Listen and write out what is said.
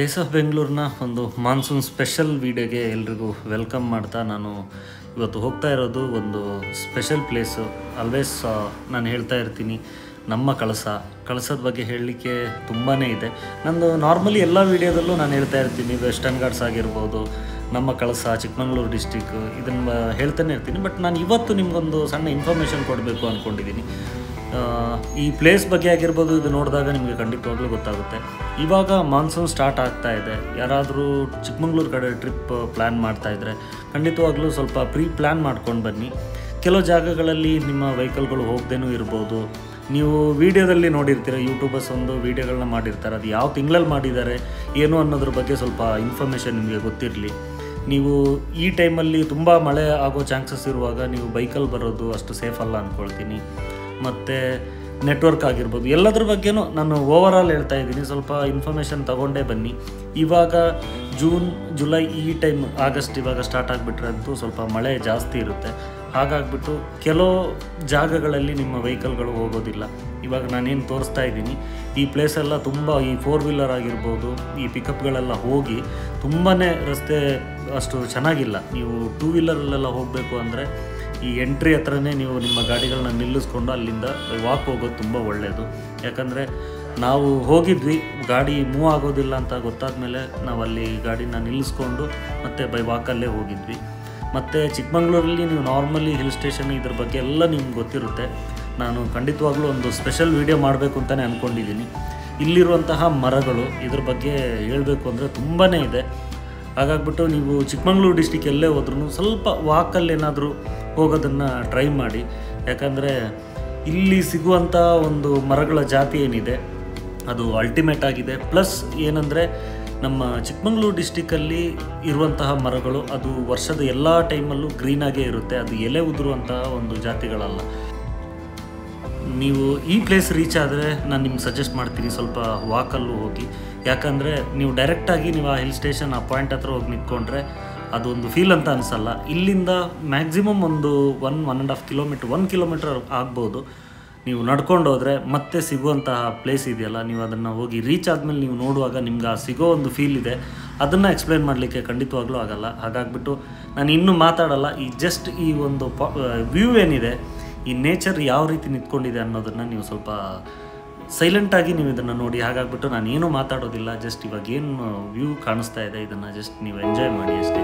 Days of ಬೆಂಗಳೂರಿನ ಒಂದು monsoon special ವೀಡಿಯೋಗೆ ಎಲ್ರಿಗೂ ವೆಲ್ಕಮ್ ಮಾಡ್ತಾ ನಾನು ಇವತ್ತು ಹೋಗ್ತಾ ಇರೋದು ಒಂದು ಸ್ಪೆಷಲ್ ಪ್ಲೇಸು. ಆಲ್ವೇಸ್ ನಾನು ಹೇಳ್ತಾ ಇರ್ತೀನಿ ನಮ್ಮ ಕಳಸದ ಬಗ್ಗೆ ಹೇಳಲಿಕ್ಕೆ ತುಂಬಾ ಇದೆ. ನಂದು ನಾರ್ಮಲಿ ಎಲ್ಲ ವೀಡಿಯೋದಲ್ಲೂ ನಾನು ಹೇಳ್ತಾ ಇರ್ತೀನಿ ವೆಸ್ಟರ್ನ್ ಘಾಟ್ಸ್ ಆಗಿರ್ಬೋದು, ನಮ್ಮ ಕಳಸ, ಚಿಕ್ಕಮಗಳೂರು ಡಿಸ್ಟಿಕ್, ಇದನ್ನು ಹೇಳ್ತಾನೆ ಇರ್ತೀನಿ. ಬಟ್ ನಾನು ಇವತ್ತು ನಿಮಗೊಂದು ಸಣ್ಣ ಇನ್ಫಾರ್ಮೇಷನ್ ಕೊಡಬೇಕು ಅಂದ್ಕೊಂಡಿದ್ದೀನಿ. ಈ ಪ್ಲೇಸ್ ಬಗ್ಗೆ ಆಗಿರ್ಬೋದು, ಇದು ನೋಡಿದಾಗ ನಿಮಗೆ ಖಂಡಿತವಾಗ್ಲೂ ಗೊತ್ತಾಗುತ್ತೆ. ಇವಾಗ ಮಾನ್ಸೂನ್ ಸ್ಟಾರ್ಟ್ ಆಗ್ತಾ ಇದೆ. ಯಾರಾದರೂ ಚಿಕ್ಕಮಗಳೂರು ಕಡೆ ಟ್ರಿಪ್ ಪ್ಲ್ಯಾನ್ ಮಾಡ್ತಾಯಿದ್ರೆ ಖಂಡಿತವಾಗ್ಲೂ ಸ್ವಲ್ಪ ಪ್ಲ್ಯಾನ್ ಮಾಡ್ಕೊಂಡು ಬನ್ನಿ. ಕೆಲವು ಜಾಗಗಳಲ್ಲಿ ನಿಮ್ಮ ವೆಹಿಕಲ್ಗಳು ಹೋಗದೇನೂ ಇರ್ಬೋದು. ನೀವು ವೀಡಿಯೋದಲ್ಲಿ ನೋಡಿರ್ತೀರ, ಯೂಟ್ಯೂಬರ್ಸ್ ಒಂದು ವೀಡಿಯೋಗಳನ್ನ ಮಾಡಿರ್ತಾರೆ, ಅದು ಯಾವ ತಿಂಗಳಲ್ಲಿ ಮಾಡಿದ್ದಾರೆ ಏನು ಅನ್ನೋದ್ರ ಬಗ್ಗೆ ಸ್ವಲ್ಪ ಇನ್ಫಾರ್ಮೇಷನ್ ನಿಮಗೆ ಗೊತ್ತಿರಲಿ. ನೀವು ಈ ಟೈಮಲ್ಲಿ ತುಂಬ ಮಳೆ ಆಗೋ ಚಾನ್ಸಸ್ ಇರುವಾಗ ನೀವು ಬೈಕಲ್ಲಿ ಬರೋದು ಅಷ್ಟು ಸೇಫ್ ಅಲ್ಲ ಅಂದ್ಕೊಳ್ತೀನಿ. ಮತ್ತು ನೆಟ್ವರ್ಕ್ ಆಗಿರ್ಬೋದು, ಎಲ್ಲದ್ರ ಬಗ್ಗೆನೂ ನಾನು ಓವರಾಲ್ ಹೇಳ್ತಾ ಇದ್ದೀನಿ. ಸ್ವಲ್ಪ ಇನ್ಫಾರ್ಮೇಷನ್ ತಗೊಂಡೇ ಬನ್ನಿ. ಇವಾಗ ಜೂನ್, ಜುಲೈ ಈ ಟೈಮ್, ಆಗಸ್ಟ್ ಇವಾಗ ಸ್ಟಾರ್ಟ್ ಆಗಿಬಿಟ್ರೆ ಅಂತೂ ಸ್ವಲ್ಪ ಮಳೆ ಜಾಸ್ತಿ ಇರುತ್ತೆ. ಹಾಗಾಗ್ಬಿಟ್ಟು ಕೆಲವು ಜಾಗಗಳಲ್ಲಿ ನಿಮ್ಮ ವೆಹಿಕಲ್ಗಳು ಹೋಗೋದಿಲ್ಲ. ಇವಾಗ ನಾನೇನು ತೋರಿಸ್ತಾ ಇದ್ದೀನಿ ಈ ಪ್ಲೇಸೆಲ್ಲ ತುಂಬ ಈ 4 ವೀಲರ್ ಆಗಿರ್ಬೋದು, ಈ ಪಿಕಪ್ಗಳೆಲ್ಲ ಹೋಗಿ ತುಂಬಾ ರಸ್ತೆ ಅಷ್ಟು ಚೆನ್ನಾಗಿಲ್ಲ. ನೀವು 2 ವೀಲರಲ್ಲೆಲ್ಲ ಹೋಗಬೇಕು ಅಂದರೆ ಈ ಎಂಟ್ರಿ ಹತ್ರನೇ ನೀವು ನಿಮ್ಮ ಗಾಡಿಗಳನ್ನ ನಿಲ್ಲಿಸ್ಕೊಂಡು ಅಲ್ಲಿಂದ ವಾಕ್ ಹೋಗೋದು ತುಂಬ ಒಳ್ಳೆಯದು. ಯಾಕಂದರೆ ನಾವು ಹೋಗಿದ್ವಿ, ಗಾಡಿ ಮೂವ್ ಆಗೋದಿಲ್ಲ ಅಂತ ಗೊತ್ತಾದ ಮೇಲೆ ನಾವು ಅಲ್ಲಿ ಗಾಡಿನ ನಿಲ್ಲಿಸ್ಕೊಂಡು ಮತ್ತೆ ಬೈ ವಾಕಲ್ಲೇ ಹೋಗಿದ್ವಿ. ಮತ್ತು ಚಿಕ್ಕಮಗಳೂರಲ್ಲಿ ನೀವು ನಾರ್ಮಲಿ ಹಿಲ್ ಸ್ಟೇಷನ್ ಇದ್ರ ಬಗ್ಗೆ ಎಲ್ಲ ನಿಮ್ಗೆ ಗೊತ್ತಿರುತ್ತೆ. ನಾನು ಖಂಡಿತವಾಗ್ಲೂ ಒಂದು ಸ್ಪೆಷಲ್ ವೀಡಿಯೋ ಮಾಡಬೇಕು ಅಂತಲೇ ಅಂದ್ಕೊಂಡಿದ್ದೀನಿ. ಇಲ್ಲಿರುವಂತಹ ಮರಗಳು ಇದ್ರ ಬಗ್ಗೆ ಹೇಳಬೇಕು ಅಂದರೆ ತುಂಬಾ ಇದೆ. ಹಾಗಾಗ್ಬಿಟ್ಟು ನೀವು ಚಿಕ್ಕಮಗಳೂರು ಡಿಸ್ಟಿಕ್ ಎಲ್ಲೇ ಹೋದ್ರೂ ಸ್ವಲ್ಪ ವಾಕಲ್ಲಿ ಏನಾದರೂ ಹೋಗೋದನ್ನು ಟ್ರೈ ಮಾಡಿ. ಯಾಕಂದರೆ ಇಲ್ಲಿ ಸಿಗುವಂಥ ಒಂದು ಮರಗಳ ಜಾತಿ ಏನಿದೆ ಅದು ಅಲ್ಟಿಮೇಟ್ ಆಗಿದೆ. ಪ್ಲಸ್ ಏನಂದರೆ ನಮ್ಮ ಚಿಕ್ಕಮಗಳೂರು ಡಿಸ್ಟಿಕಲ್ಲಿ ಇರುವಂತಹ ಮರಗಳು ಅದು ವರ್ಷದ ಎಲ್ಲ ಟೈಮಲ್ಲೂ ಗ್ರೀನಾಗೇ ಇರುತ್ತೆ. ಅದು ಎಲೆ ಉದುರುವಂತಹ ಒಂದು ಜಾತಿಗಳಲ್ಲ. ನೀವು ಈ ಪ್ಲೇಸ್ ರೀಚ್ ಆದರೆ ನಾನು ನಿಮ್ಗೆ ಸಜೆಸ್ಟ್ ಮಾಡ್ತೀನಿ ಸ್ವಲ್ಪ ವಾಕಲ್ಲೂ ಹೋಗಿ. ಯಾಕಂದರೆ ನೀವು ಡೈರೆಕ್ಟಾಗಿ ನೀವು ಆ ಹಿಲ್ ಸ್ಟೇಷನ್ ಆ ಪಾಯಿಂಟ್ ಹತ್ರ ಹೋಗಿ ನಿಂತ್ಕೊಂಡ್ರೆ ಅದೊಂದು ಫೀಲ್ ಅಂತ ಅನಿಸಲ್ಲ. ಇಲ್ಲಿಂದ ಮ್ಯಾಕ್ಸಿಮಮ್ ಒಂದು 1.5 ಕಿಲೋಮೀಟ್ರ್, 1 ಕಿಲೋಮೀಟ್ರ್ ಆಗ್ಬೋದು. ನೀವು ನಡ್ಕೊಂಡು ಹೋದರೆ ಮತ್ತೆ ಸಿಗುವಂತಹ ಪ್ಲೇಸ್ ಇದೆಯಲ್ಲ, ನೀವು ಅದನ್ನು ಹೋಗಿ ರೀಚ್ ಆದಮೇಲೆ ನೀವು ನೋಡುವಾಗ ನಿಮ್ಗೆ ಆ ಸಿಗೋ ಒಂದು ಫೀಲ್ ಇದೆ, ಅದನ್ನು ಎಕ್ಸ್ಪ್ಲೇನ್ ಮಾಡಲಿಕ್ಕೆ ಖಂಡಿತವಾಗ್ಲೂ ಆಗಲ್ಲ. ಹಾಗಾಗ್ಬಿಟ್ಟು ನಾನು ಇನ್ನೂ ಮಾತಾಡಲ್ಲ. ಈ ಜಸ್ಟ್ ಈ ಒಂದು ವ್ಯೂ ಏನಿದೆ, ಈ ನೇಚರ್ ಯಾವ ರೀತಿ ನಿಂತ್ಕೊಂಡಿದೆ ಅನ್ನೋದನ್ನು ನೀವು ಸ್ವಲ್ಪ ಸೈಲೆಂಟಾಗಿ ನೀವು ಇದನ್ನು ನೋಡಿ. ಹಾಗಾಗ್ಬಿಟ್ಟು ನಾನು ಏನೂ ಮಾತಾಡೋದಿಲ್ಲ. ಜಸ್ಟ್ ಇವಾಗ ಏನು ವ್ಯೂ ಕಾಣಿಸ್ತಾ ಇದೆ ಇದನ್ನು ಜಸ್ಟ್ ನೀವು ಎಂಜಾಯ್ ಮಾಡಿ ಅಷ್ಟೇ.